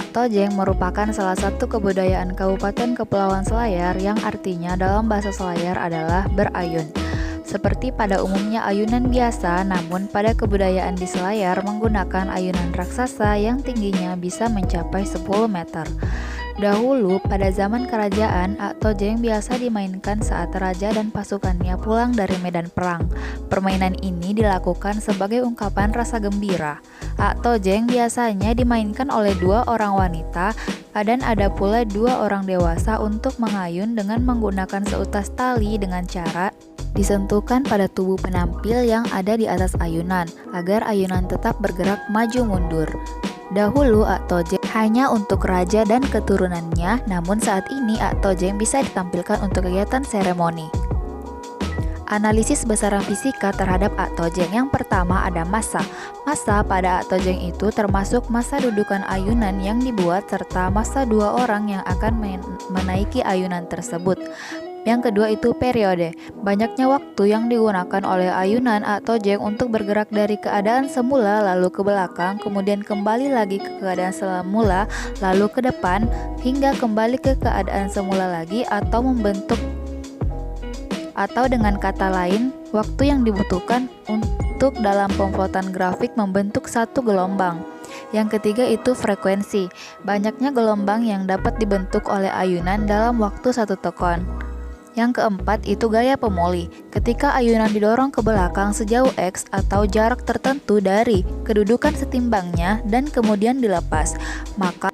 Tojeng merupakan salah satu kebudayaan Kabupaten Kepulauan Selayar yang artinya dalam bahasa Selayar adalah berayun. Seperti pada umumnya ayunan biasa, namun pada kebudayaan di Selayar menggunakan ayunan raksasa yang tingginya bisa mencapai 10 meter. Dahulu, pada zaman kerajaan, Tojeng biasa dimainkan saat raja dan pasukannya pulang dari medan perang. Permainan ini dilakukan sebagai ungkapan rasa gembira. Tojeng biasanya dimainkan oleh 2 orang wanita dan ada pula 2 orang dewasa untuk mengayun dengan menggunakan seutas tali dengan cara disentuhkan pada tubuh penampil yang ada di atas ayunan agar ayunan tetap bergerak maju mundur. Dahulu Tojeng hanya untuk raja dan keturunannya, namun saat ini Tojeng bisa ditampilkan untuk kegiatan seremoni. Analisis besaran fisika terhadap Tojeng. Yang pertama ada massa. Massa pada Tojeng itu termasuk massa dudukan ayunan yang dibuat serta massa 2 orang yang akan menaiki ayunan tersebut. Yang kedua itu periode. Banyaknya waktu yang digunakan oleh ayunan Tojeng untuk bergerak dari keadaan semula lalu ke belakang, kemudian kembali lagi ke keadaan semula lalu ke depan, hingga kembali ke keadaan semula lagi atau dengan kata lain, waktu yang dibutuhkan untuk dalam pembuatan grafik membentuk satu gelombang. Yang ketiga itu frekuensi. Banyaknya gelombang yang dapat dibentuk oleh ayunan dalam waktu 1 tekon. Yang keempat itu gaya pemulih. Ketika ayunan didorong ke belakang sejauh X atau jarak tertentu dari kedudukan setimbangnya dan kemudian dilepas, maka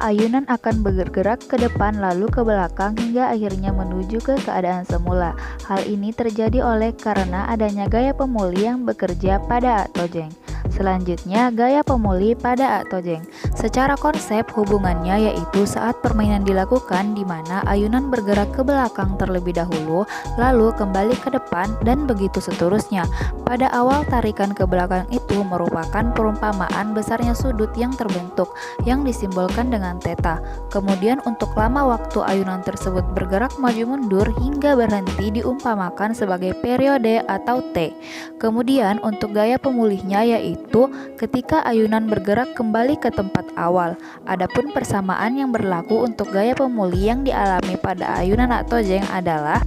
ayunan akan bergerak ke depan lalu ke belakang hingga akhirnya menuju ke keadaan semula. Hal ini terjadi karena adanya gaya pemulih yang bekerja pada Tojeng. Selanjutnya, gaya pemulih pada Tojeng. Secara konsep hubungannya yaitu saat permainan dilakukan di mana ayunan bergerak ke belakang terlebih dahulu, lalu kembali ke depan dan begitu seterusnya. Pada awal tarikan ke belakang itu merupakan perumpamaan besarnya sudut yang terbentuk yang disimbolkan dengan theta. Kemudian untuk lama waktu ayunan tersebut bergerak maju mundur hingga berhenti diumpamakan sebagai periode atau T. Kemudian untuk gaya pemulihnya yaitu ketika ayunan bergerak kembali ke tempat awal. Adapun persamaan yang berlaku untuk gaya pemulih yang dialami pada ayunan Tojeng adalah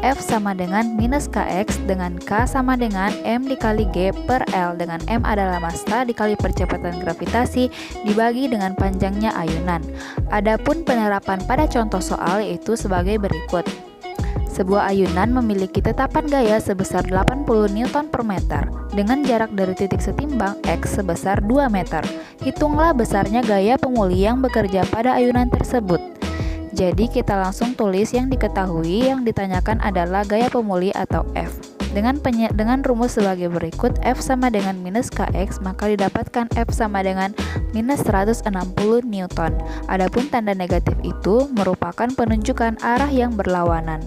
F sama dengan minus Kx dengan K sama dengan M dikali G per L, dengan M adalah massa dikali percepatan gravitasi dibagi dengan panjangnya ayunan. Adapun penerapan pada contoh soal yaitu sebagai berikut. Sebuah ayunan memiliki tetapan gaya sebesar 80 Newton per meter dengan jarak dari titik setimbang X sebesar 2 meter. Hitunglah besarnya gaya pemulih yang bekerja pada ayunan tersebut. Jadi kita langsung tulis yang diketahui, yang ditanyakan adalah gaya pemulih atau F. Dengan rumus sebagai berikut, F sama dengan minus Kx, maka didapatkan F sama dengan minus 160 Newton. Adapun tanda negatif itu merupakan penunjukan arah yang berlawanan.